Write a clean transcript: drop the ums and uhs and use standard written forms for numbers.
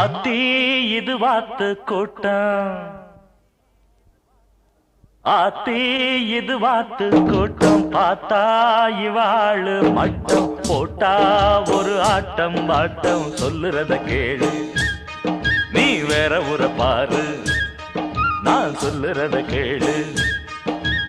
ஆத்தி இது வாத்து கூட்டம், ஆத்தி இது வாத்து கூட்டம், பார்த்தா இவாளு மட்டம் போட்டா ஒரு ஆட்டம் பாட்டம், சொல்லுறத கேளு நீ வேற ஊர பாரு, நான் சொல்லுறத கேளு.